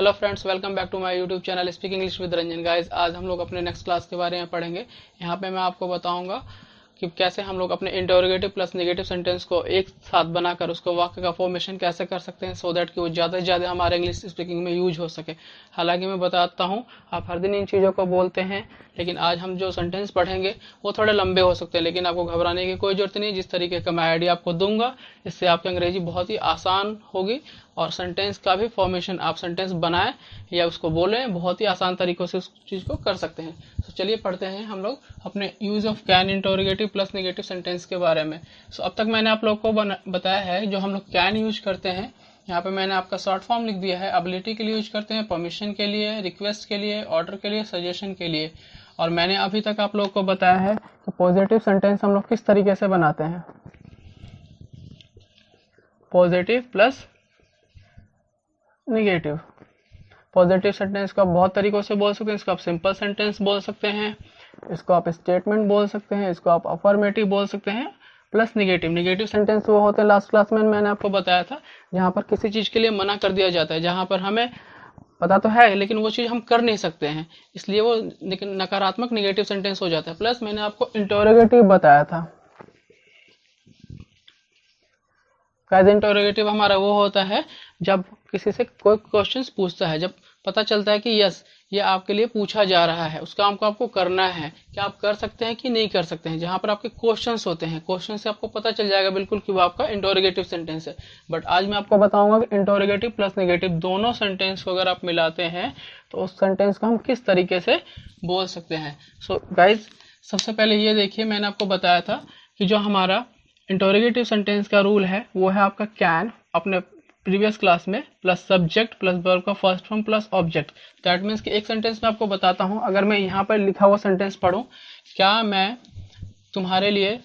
Hello friends, welcome back to my YouTube channel speak English with Ranjan. Guys, आज हम लोग अपने नेक्स्ट क्लास के बारे में पढ़ेंगे। यहाँ पे मैं आपको बताऊंगा कि कैसे हम लोग अपने इंटरोगेटिव प्लस नेगेटिव सेंटेंस को एक साथ बनाकर उसको वाक्य का फॉर्मेशन कैसे कर सकते हैं, सो दैट कि वो ज़्यादा से ज़्यादा हमारे इंग्लिश स्पीकिंग में यूज हो सके। हालांकि मैं बताता हूँ, आप हर दिन इन चीज़ों को बोलते हैं, लेकिन आज हम जो सेंटेंस पढ़ेंगे वो थोड़े लंबे हो सकते हैं, लेकिन आपको घबराने की कोई जरूरत नहीं। जिस तरीके का मैं आइडिया आपको दूंगा, इससे आपकी अंग्रेजी बहुत ही आसान होगी और सेंटेंस का भी फॉर्मेशन, आप सेंटेंस बनाएं या उसको बोलें, बहुत ही आसान तरीकों से उस चीज़ को कर सकते हैं। तो चलिए पढ़ते हैं हम लोग अपने use of can interrogative plus negative sentence के बारे में। सो अब तक मैंने आप लोग को बताया है जो हम लोग कैन यूज करते हैं। यहाँ पे मैंने आपका शॉर्ट फॉर्म लिख दिया है। एबिलिटी के लिए यूज करते हैं, परमिशन के लिए, रिक्वेस्ट के लिए, ऑर्डर के लिए, सजेशन के लिए। और मैंने अभी तक आप लोग को बताया है कि पॉजिटिव सेंटेंस हम लोग किस तरीके से बनाते हैं। Positive plus negative. Positive sentence को आप बहुत तरीकों से बोल सकते हैं। इसको आप सिंपल सेंटेंस बोल सकते हैं, इसको आप स्टेटमेंट बोल सकते हैं, इसको आप अफर्मेटिव बोल सकते हैं। प्लस निगेटिव, निगेटिव सेंटेंस वो होते हैं, लास्ट क्लास में मैंने आपको बताया था, जहां पर किसी चीज के लिए मना कर दिया जाता है, जहां पर हमें पता तो है लेकिन वो चीज हम कर नहीं सकते हैं, इसलिए वो नकारात्मक निगेटिव सेंटेंस हो जाता है। प्लस मैंने आपको इंटरोगेटिव बताया था। गाइस, इंटरोगेटिव हमारा वो होता है जब किसी से कोई क्वेश्चंस पूछता है, जब पता चलता है कि यस ये आपके लिए पूछा जा रहा है, उस काम को आपको करना है, क्या आप कर सकते हैं कि नहीं कर सकते हैं। जहां पर आपके क्वेश्चंस होते हैं, क्वेश्चन से आपको पता चल जाएगा बिल्कुल कि वो आपका इंटरोगेटिव सेंटेंस है। बट आज मैं आपको बताऊंगा कि इंटरोगेटिव प्लस नेगेटिव दोनों सेंटेंस को अगर आप मिलाते हैं तो उस सेंटेंस को हम किस तरीके से बोल सकते हैं। सो गाइज, सबसे पहले ये देखिए, मैंने आपको बताया था कि जो हमारा इंटरोगेटिव सेंटेंस का रूल है वो है आपका कैन, अपने प्रीवियस क्लास में, प्लस सब्जेक्ट प्लस वर्ब का first form plus object. That means कि एक सेंटेंस में आपको बताता हूं, अगर मैं यहाँ पर लिखा हुआ सेंटेंस पढूं, क्या मैं तुम्हारे लिए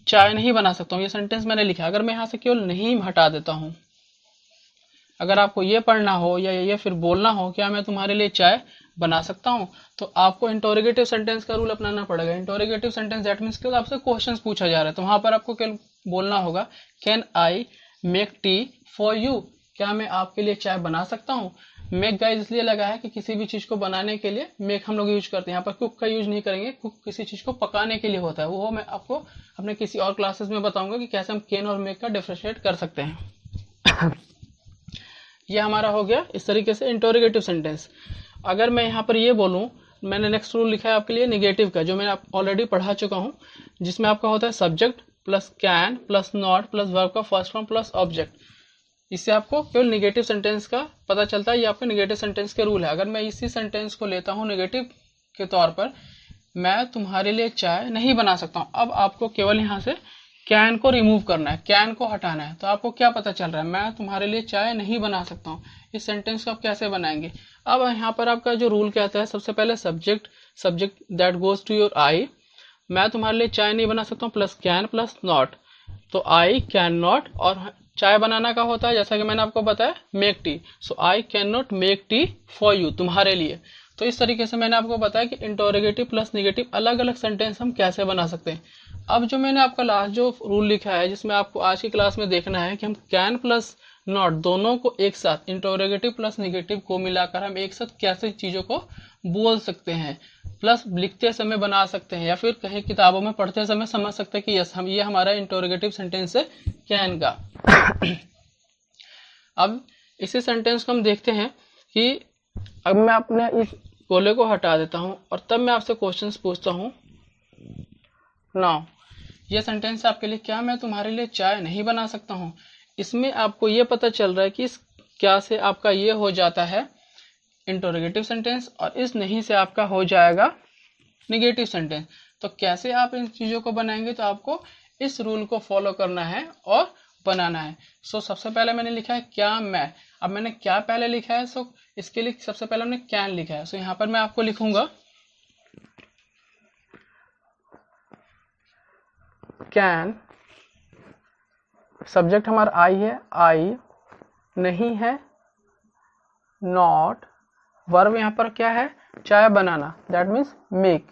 चाय नहीं बना सकता हूँ, ये सेंटेंस मैंने लिखा। अगर मैं यहाँ से केवल नहीं हटा देता हूँ, अगर आपको ये पढ़ना हो या ये फिर बोलना हो क्या मैं तुम्हारे लिए चाय बना सकता हूं, तो आपको इंटरोगेटिव सेंटेंस का रूल अपनाना पड़ेगा। इंटरोगेटिव सेंटेंस दैट मीन्स कि आपसे क्वेश्चंस पूछा जा रहा है, तो वहां पर आपको केवल बोलना होगा can I make tea for you, क्या मैं आपके लिए चाय बना सकता हूँ। मेक गाइस इसलिए लगा है कि किसी भी चीज को बनाने के लिए मेक हम लोग यूज करते हैं, यहाँ पर कुक का यूज नहीं करेंगे। कुक किसी चीज को पकाने के लिए होता है, वो मैं आपको अपने किसी और क्लासेस में बताऊंगा कि कैसे हम कैन और मेक का डिफरेंशिएट कर सकते हैं। ये हमारा हो गया इस तरीके से इंटरोगेटिव सेंटेंस। अगर मैं यहाँ पर ये बोलूँ, मैंने नेक्स्ट रूल लिखा है आपके लिए निगेटिव का, जो मैं ऑलरेडी पढ़ा चुका हूँ, जिसमें आपका होता है subject plus can plus not plus verb का फर्स्ट फॉर्म प्लस ऑब्जेक्ट। इससे आपको केवल निगेटिव सेंटेंस का पता चलता है, ये आपके निगेटिव सेंटेंस के रूल है। अगर मैं इसी सेंटेंस को लेता हूँ नेगेटिव के तौर पर, मैं तुम्हारे लिए चाय नहीं बना सकता हूँ, अब आपको केवल यहाँ से कैन को रिमूव करना है, कैन को हटाना है, तो आपको क्या पता चल रहा है, मैं तुम्हारे लिए चाय नहीं बना सकता हूँ। इस सेंटेंस को आप कैसे बनाएंगे। अब यहाँ पर आपका जो रूल क्या आता है, सबसे पहले subject, subject that goes to your eye, मैं तुम्हारे लिए चाय नहीं बना सकता हूँ, प्लस कैन प्लस नॉट, तो आई कैन नॉट, और चाय बनाना का होता है जैसा कि मैंने आपको बताया make tea, so I can not make tea for you, तुम्हारे लिए। तो इस तरीके से मैंने आपको बताया कि इंटरोगेटिव प्लस नेगेटिव अलग अलग सेंटेंस हम कैसे बना सकते हैं। अब जो मैंने आपका लास्ट जो रूल लिखा है, जिसमें आपको आज की क्लास में देखना है कि हम कैन प्लस नॉट दोनों को एक साथ, इंटरोगेटिव प्लस नेगेटिव को मिलाकर हम एक साथ कैसे चीजों को बोल सकते हैं, प्लस लिखते समय बना सकते हैं, या फिर कहीं किताबों में पढ़ते समय समझ सकते हैं कि यस हम ये हमारा इंटरोगेटिव सेंटेंस है कैन का। अब इसी सेंटेंस को हम देखते हैं कि अब मैं अपने इस गोले को हटा देता हूं और तब मैं आपसे क्वेश्चंस पूछता हूं। नाउ ये सेंटेंस आपके लिए, क्या मैं तुम्हारे लिए चाय नहीं बना सकता हूं, इसमें आपको ये पता चल रहा है कि इस क्या से आपका ये हो जाता है इंटरोगेटिव सेंटेंस और इस नहीं से आपका हो जाएगा निगेटिव सेंटेंस। तो कैसे आप इन चीजों को बनाएंगे, तो आपको इस रूल को फॉलो करना है और बनाना है। सो सबसे पहले मैंने लिखा है क्या मैं, अब मैंने क्या पहले लिखा है, सो इसके लिए सबसे पहले हमने कैन लिखा है। सो यहाँ पर मैं आपको लिखूंगा कैन, सब्जेक्ट हमारा आई है, आई नहीं है, नॉट, वर्ब यहाँ पर क्या है, चाय बनाना, दैट मीन्स मेक,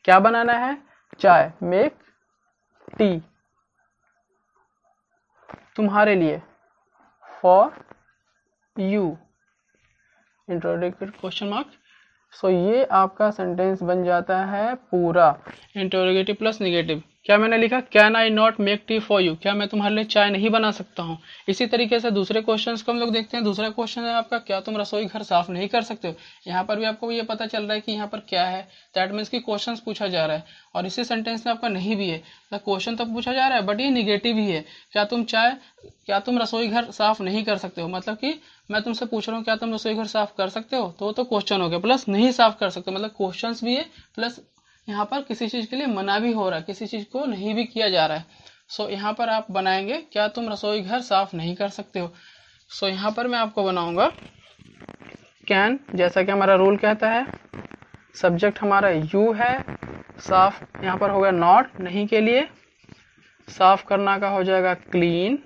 क्या बनाना है, चाय, मेक टी, तुम्हारे लिए, for you, interrogative question mark. So ये आपका सेंटेंस बन जाता है पूरा इंटरोगेटिव प्लस निगेटिव। क्या मैंने लिखा, can I not make tea for you, क्या मैं तुम्हारे लिए चाय नहीं बना सकता हूँ। इसी तरीके से दूसरे क्वेश्चंस को हम लोग देखते हैं। दूसरा क्वेश्चन है आपका, क्या तुम रसोई घर साफ नहीं कर सकते हो। यहाँ पर भी आपको ये पता चल रहा है कि यहाँ पर क्या है, दैट मीन्स की क्वेश्चन पूछा जा रहा है। और इसी सेंटेंस में आपका नहीं भी है, मतलब क्वेश्चन तो पूछा जा रहा है बट ये निगेटिव ही है। क्या तुम रसोई घर साफ नहीं कर सकते हो, मतलब कि मैं तुमसे पूछ रहा हूँ क्या तुम रसोई घर साफ कर सकते हो, तो क्वेश्चन हो गया, प्लस नहीं साफ कर सकते मतलब क्वेश्चन भी है, प्लस यहाँ पर किसी चीज के लिए मना भी हो रहा है, किसी चीज को नहीं भी किया जा रहा है। सो यहाँ पर आप बनाएंगे, क्या तुम रसोई घर साफ नहीं कर सकते हो। सो यहाँ पर मैं आपको बनाऊंगा कैन, जैसा कि हमारा रूल कहता है। सब्जेक्ट हमारा यू है, साफ यहाँ पर होगा नॉट, नहीं के लिए, साफ करना का हो जाएगा clean.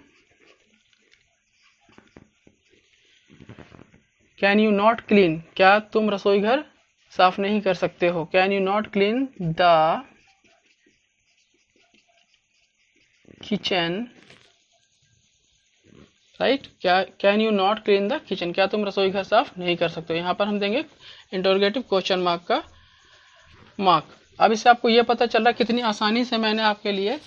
Can you not clean, क्या तुम रसोई घर साफ नहीं कर सकते हो। Can you not clean the kitchen, right. क्या can you not clean the kitchen, क्या तुम रसोई घर साफ नहीं कर सकते हो। यहाँ पर हम देंगे इंटरोगेटिव क्वेश्चन मार्क का मार्क। अब इससे आपको यह पता चल रहा है कितनी आसानी से मैंने आपके लिए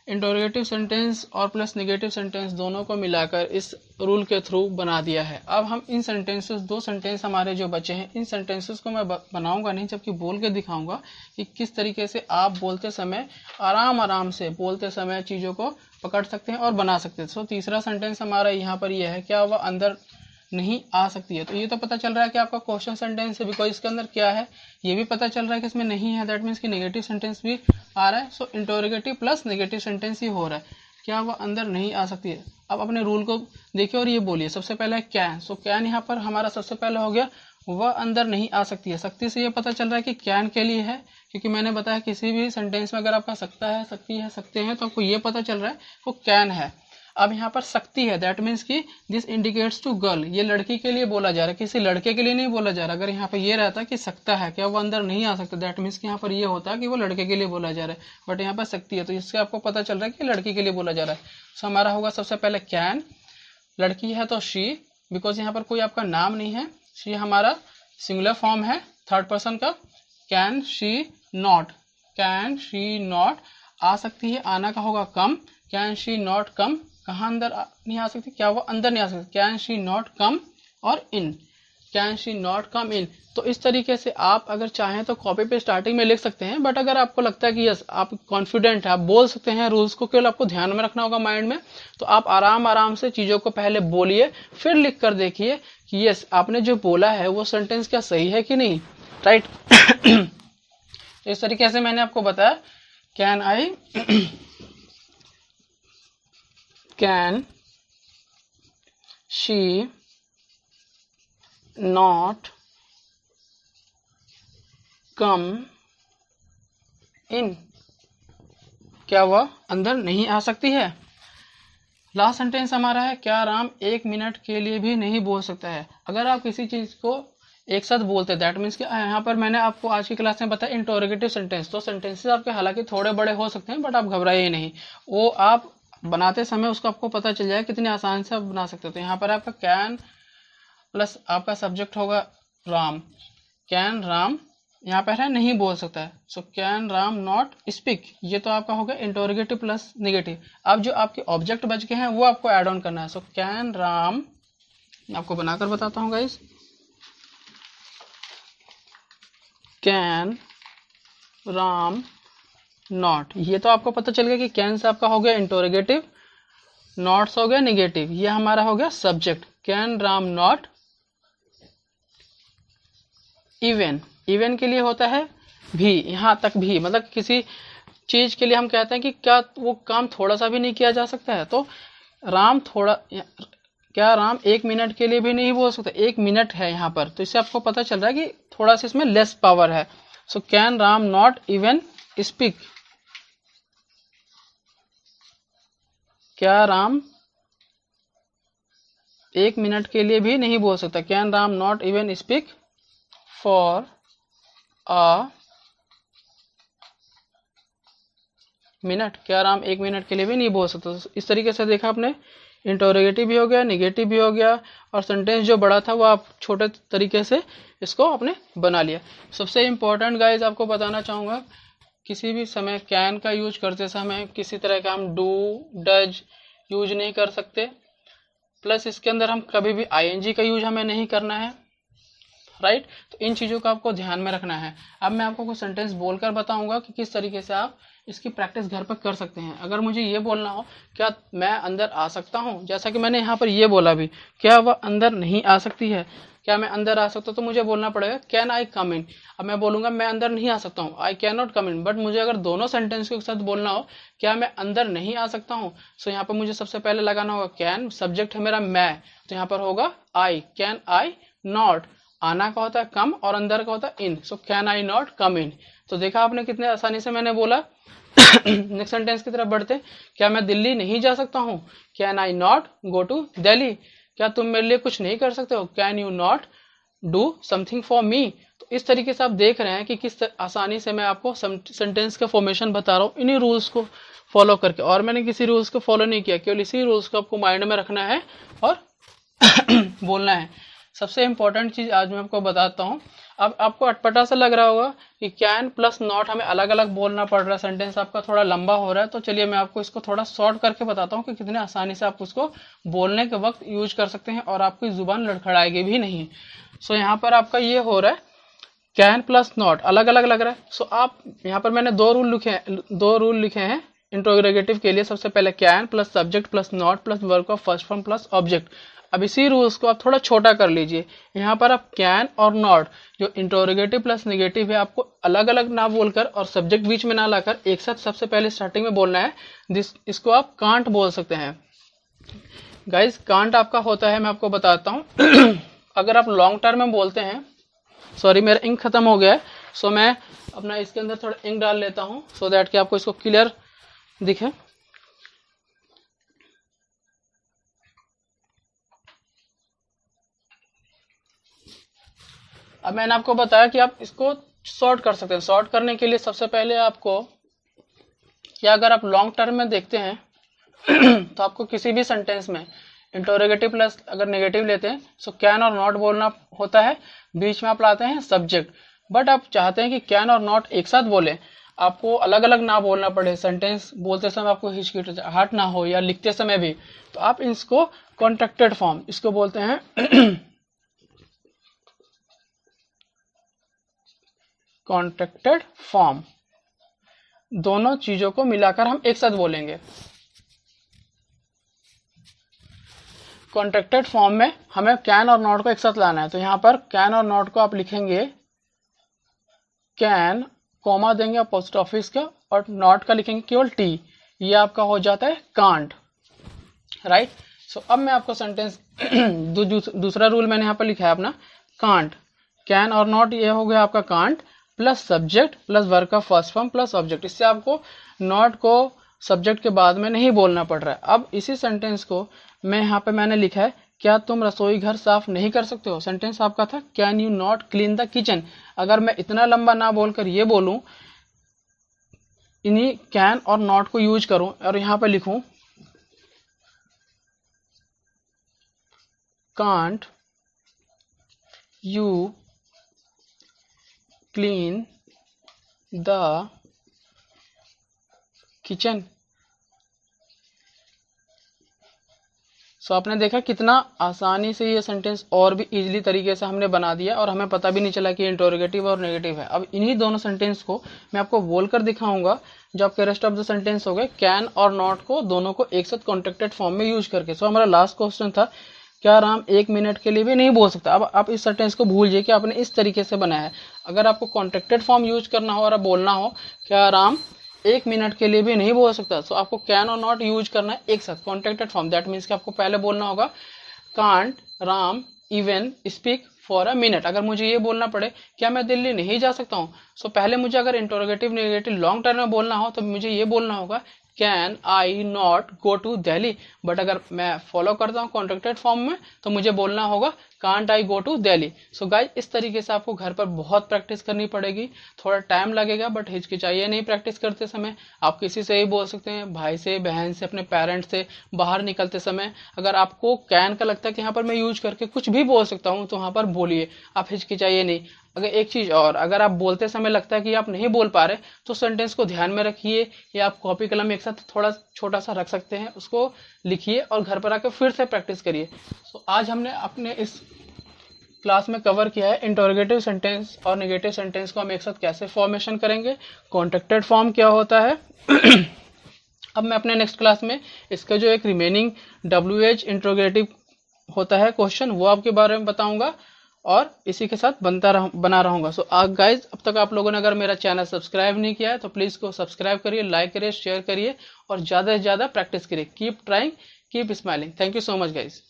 इंटरोगेटिव सेंटेंस और प्लस नेगेटिव सेंटेंस दोनों को मिलाकर इस रूल के थ्रू बना दिया है। अब हम इन सेंटेंसेस, दो सेंटेंस हमारे जो बचे हैं, इन सेंटेंसेस को मैं बनाऊंगा नहीं, जबकि बोल के दिखाऊंगा कि किस तरीके से आप बोलते समय आराम से बोलते समय चीज़ों को पकड़ सकते हैं और बना सकते हैं। सो तीसरा सेंटेंस हमारा यहाँ पर यह है, क्या वह अंदर नहीं आ सकती है। तो ये तो पता चल रहा है कि आपका क्वेश्चन सेंटेंस है, बिकॉज इसके अंदर क्या है ये भी पता चल रहा है कि इसमें नहीं है, दैट मीन्स कि नेगेटिव सेंटेंस भी आ रहा है। सो इंटरोगेटिव प्लस नेगेटिव सेंटेंस ही हो रहा है, क्या वह अंदर नहीं आ सकती है। अब अपने रूल को देखिए और ये बोलिए। सबसे पहले है कैन, सो कैन यहाँ पर हमारा सबसे पहले हो गया, वह अंदर नहीं आ सकती है। सकती से ये पता चल रहा है कि कैन के लिए है, क्योंकि मैंने बताया किसी भी सेंटेंस में अगर आपका सकता है, सकती है, सकते हैं, तो आपको ये पता चल रहा है वो कैन है। अब यहाँ पर सकती है, दैट मीन्स कि दिस इंडिकेट्स टू गर्ल, ये लड़की के लिए बोला जा रहा है, किसी लड़के के लिए नहीं बोला जा रहा। अगर यहाँ पर ये रहता कि सकता है, क्या वो अंदर नहीं आ सकता, दैट मीन्स कि यहाँ पर ये होता कि वो लड़के के लिए बोला जा रहा है, बट यहाँ पर सकती है, तो इससे आपको पता चल रहा है कि लड़की के लिए बोला जा रहा है। सो हमारा होगा सबसे पहले कैन, लड़की है तो शी, बिकॉज यहाँ पर कोई आपका नाम नहीं है, शी हमारा सिंगुलर फॉर्म है थर्ड पर्सन का। Can she not, can she not, आ सकती है, आना का होगा come, can she not come, कहाँ अंदर नहीं आ सकती, क्या वो अंदर नहीं आ सकती, कैन शी नॉट कम, और इन, कैन शी नॉट कम इन। तो इस तरीके से आप अगर चाहें तो कॉपी पे स्टार्टिंग में लिख सकते हैं, बट अगर आपको लगता है कि यस आप कॉन्फिडेंट है, आप बोल सकते हैं, रूल्स को केवल आपको ध्यान में रखना होगा माइंड में, तो आप आराम से चीजों को पहले बोलिए, फिर लिख कर देखिए कि यस आपने जो बोला है वो सेंटेंस क्या सही है कि नहीं, राइट। इस तरीके से मैंने आपको बताया, can I, can she not come in, क्या वह अंदर नहीं आ सकती है। लास्ट सेंटेंस हमारा है, क्या राम 1 मिनट के लिए भी नहीं बोल सकता है। अगर आप किसी चीज को एक साथ बोलते हैं, दैट मीन्स कि यहाँ पर मैंने आपको आज की क्लास में बताया इंटरोगेटिव सेंटेंस, तो सेंटेंसेस आपके हालांकि थोड़े बड़े हो सकते हैं, बट आप घबराइए नहीं, वो आप बनाते समय उसको आपको पता चल जाएगा कितनी आसान से आप बना सकते हो। तो यहाँ पर आपका कैन प्लस आपका सब्जेक्ट होगा राम, कैन राम यहाँ पर है नहीं बोल सकता है, so can Ram not speak, ये तो आपका होगा इंटरोगेटिव प्लस नेगेटिव। अब जो आपके ऑब्जेक्ट बच गए हैं वो आपको ऐड ऑन करना है। सो कैन राम, आपको बनाकर बताता हूँ गाइस, कैन राम नॉट, ये तो आपको पता चल गया कि कैन से आपका हो गया इंटरोगेटिव, नॉट से हो गया नेगेटिव, ये हमारा हो गया subject. Can Ram not even, even के लिए होता है भी, यहाँ तक भी, मतलब किसी चीज के लिए हम कहते हैं कि क्या वो काम थोड़ा सा भी नहीं किया जा सकता है, तो राम थोड़ा, क्या राम 1 मिनट के लिए भी नहीं बोल सकता, 1 मिनट है यहाँ पर, तो इससे आपको पता चल रहा है कि थोड़ा सा इसमें लेस पावर है। So can Ram not even speak, क्या राम 1 मिनट के लिए भी नहीं बोल सकता, can Ram not even speak for a minute, क्या राम 1 मिनट के लिए भी नहीं बोल सकता। इस तरीके से देखा आपने इंटरोगेटिव भी हो गया, निगेटिव भी हो गया, और सेंटेंस जो बड़ा था वो आप छोटे तरीके से इसको आपने बना लिया। सबसे इम्पोर्टेंट गाइज आपको बताना चाहूँगा, किसी भी समय कैन का यूज करते समय किसी तरह का हम डू डज यूज नहीं कर सकते, प्लस इसके अंदर हम कभी भी आईएनजी का यूज हमें नहीं करना है, राइट। तो इन चीज़ों का आपको ध्यान में रखना है। अब मैं आपको कुछ सेंटेंस बोलकर बताऊंगा कि किस तरीके से आप इसकी प्रैक्टिस घर पर कर सकते हैं। अगर मुझे ये बोलना हो क्या मैं अंदर आ सकता हूँ, जैसा कि मैंने यहाँ पर ये बोला भी, क्या वह अंदर नहीं आ सकती है, क्या मैं अंदर आ सकता हूँ, तो मुझे बोलना पड़ेगा कैन आई कम इन। अब मैं बोलूंगा मैं अंदर नहीं आ सकता हूँ, I can not come in, but मुझे अगर दोनों सेंटेंस को एक साथ बोलना हो क्या मैं अंदर नहीं आ सकता हूँ, सो यहाँ पर मुझे सबसे पहले लगाना होगा कैन, सब्जेक्ट है मेरा मैं, तो यहाँ पर होगा आई, कैन आई नॉट, आना का होता है कम और अंदर का होता है इन, so can I not come इन। तो देखा आपने कितने आसानी से मैंने बोला। नेक्स्ट सेंटेंस की तरफ बढ़ते, क्या मैं दिल्ली नहीं जा सकता हूँ, can I not go to Delhi, क्या तुम मेरे लिए कुछ नहीं कर सकते हो, can you not do something for me. तो इस तरीके से आप देख रहे हैं कि किस आसानी से मैं आपको सेंटेंस का फॉर्मेशन बता रहा हूँ इन्हीं रूल्स को फॉलो करके, और मैंने किसी रूल्स को फॉलो नहीं किया, केवल इसी रूल्स को आपको माइंड में रखना है और बोलना है। सबसे इंपॉर्टेंट चीज आज मैं आपको बताता हूँ। अब आपको अटपटा सा लग रहा होगा कि कैन प्लस नॉट हमें अलग अलग बोलना पड़ रहा है, सेंटेंस आपका थोड़ा लंबा हो रहा है, तो चलिए मैं आपको इसको थोड़ा शॉर्ट करके बताता हूँ कि कितने आसानी से आप उसको बोलने के वक्त यूज कर सकते हैं और आपकी जुबान लड़खड़ाएगी भी नहीं। सो यहाँ पर आपका ये हो रहा है कैन प्लस नॉट अलग अलग लग रहा है। सो आप यहाँ पर मैंने दो रूल लिखे हैं इंट्रोगेटिव के लिए। सबसे पहले can plus subject plus not plus verb of first form plus object. अब इसी रूल्स को आप थोड़ा छोटा कर लीजिए। यहाँ पर आप कैन और नॉट जो इंट्रोगेटिव प्लस निगेटिव है आपको अलग अलग ना बोलकर और सब्जेक्ट बीच में ना लाकर एक साथ सबसे पहले स्टार्टिंग में बोलना है। इसको आप कांट बोल सकते हैं। गाइज कांट आपका होता है, मैं आपको बताता हूँ अगर आप लॉन्ग टर्म में बोलते हैं, सॉरी मेरा इंक खत्म हो गया है, सो मैं अपना इसके अंदर थोड़ा इंक डाल लेता हूँ सो दैट कि आपको इसको क्लियर दिखे। अब मैंने आपको बताया कि आप इसको शॉर्ट कर सकते हैं। शॉर्ट करने के लिए सबसे पहले आपको क्या, अगर आप लॉन्ग टर्म में देखते हैं तो आपको किसी भी सेंटेंस में इंटरोगेटिव प्लस अगर नेगेटिव लेते हैं सो कैन और नॉट बोलना होता है, बीच में आप लाते हैं सब्जेक्ट। बट आप चाहते हैं कि कैन और नॉट एक साथ बोले, आपको अलग अलग ना बोलना पड़े, सेंटेंस बोलते समय आपको हिचकिचाहट ना हो या लिखते समय भी, तो आप इसको कॉन्ट्रैक्टेड फॉर्म इसको बोलते हैं कॉन्ट्रैक्टेड फॉर्म। दोनों चीजों को मिलाकर हम एक साथ बोलेंगे। कॉन्ट्रैक्टेड फॉर्म में हमें कैन और नॉट को एक साथ लाना है, तो यहां पर कैन और नॉट को आप लिखेंगे कैन, कॉमा देंगे पोस्ट ऑफिस का, और नॉट का लिखेंगे केवल टी, ये आपका हो जाता है कांट, राइट। सो अब मैं आपको सेंटेंस दूसरा रूल मैंने यहाँ पर लिखा है अपना कांट, कैन और नॉट ये हो गया आपका can't plus subject plus verb का फर्स्ट फॉर्म प्लस ऑब्जेक्ट। इससे आपको नॉट को सब्जेक्ट के बाद में नहीं बोलना पड़ रहा है। अब इसी सेंटेंस को मैं यहाँ पे मैंने लिखा है क्या तुम रसोई घर साफ नहीं कर सकते हो। सेंटेंस आपका था can you not clean the kitchen. अगर मैं इतना लंबा ना बोलकर ये बोलूं, इन्हीं कैन और नॉट को यूज करूं और यहाँ पे लिखूं can't you clean the kitchen. So आपने देखा कितना आसानी से ये सेंटेंस और भी इजीली तरीके से हमने बना दिया और हमें पता भी नहीं चला कि इंटरोगेटिव और नेगेटिव है। अब इन्हीं दोनों सेंटेंस को मैं आपको बोलकर दिखाऊंगा जो आपके रेस्ट ऑफ द सेंटेंस हो गए कैन और नॉट को दोनों को एक साथ कॉन्ट्रैक्टेड फॉर्म में यूज करके। सो हमारा लास्ट क्वेश्चन था क्या राम 1 मिनट के लिए भी नहीं बोल सकता। अब आप इस सेंटेंस को भूल जाइए कि आपने इस तरीके से बनाया है। अगर आपको कॉन्ट्रैक्टेड फॉर्म यूज करना हो और बोलना हो क्या राम 1 मिनट के लिए भी नहीं बोल सकता, तो आपको कैन और नॉट यूज करना है एक साथ कॉन्ट्रैक्टेड फॉर्म। दैट मीन्स कि आपको पहले बोलना होगा can't Ram even speak for a minute. अगर मुझे ये बोलना पड़े क्या मैं दिल्ली नहीं जा सकता हूँ, सो पहले मुझे अगर इंटरोगेटिव नेगेटिव लॉन्ग टर्म में बोलना हो तो मुझे ये बोलना होगा can I not go to Delhi, but अगर मैं फॉलो करता हूँ कॉन्ट्रैक्टेड फॉर्म में तो मुझे बोलना होगा can't I go to Delhi. So guys इस तरीके से आपको घर पर बहुत प्रैक्टिस करनी पड़ेगी, थोड़ा टाइम लगेगा बट हिचकिचाइए नहीं प्रैक्टिस करते समय। आप किसी से ही बोल सकते हैं, भाई से, बहन से, अपने पेरेंट्स से, बाहर निकलते समय अगर आपको कैन का लगता है कि यहाँ पर मैं यूज करके कुछ भी बोल सकता हूँ तो वहाँ पर बोलिए, आप हिचकिचाइए नहीं। अगर एक चीज और, अगर आप बोलते समय लगता है कि आप नहीं बोल पा रहे तो सेंटेंस को ध्यान में रखिए, या आप कॉपी कलम एक साथ थोड़ा छोटा सा रख सकते हैं, उसको लिखिए और घर पर आकर फिर से प्रैक्टिस करिए। सो आज हमने अपने इस क्लास में कवर किया है इंटरोगेटिव सेंटेंस और नेगेटिव सेंटेंस को हम एक साथ कैसे फॉर्मेशन करेंगे, कॉन्ट्रैक्टेड फॉर्म क्या होता है। अब मैं अपने नेक्स्ट क्लास में इसका जो एक रिमेनिंग WH इंटरोगेटिव होता है क्वेश्चन वो आपके बारे में बताऊंगा और इसी के साथ बना रहूंगा। सो गाइज अब तक आप लोगों ने अगर मेरा चैनल सब्सक्राइब नहीं किया है तो प्लीज को सब्सक्राइब करिए, लाइक करिए, शेयर करिए और ज्यादा से ज्यादा प्रैक्टिस करिए। Keep trying, keep smiling. Thank you so much guys.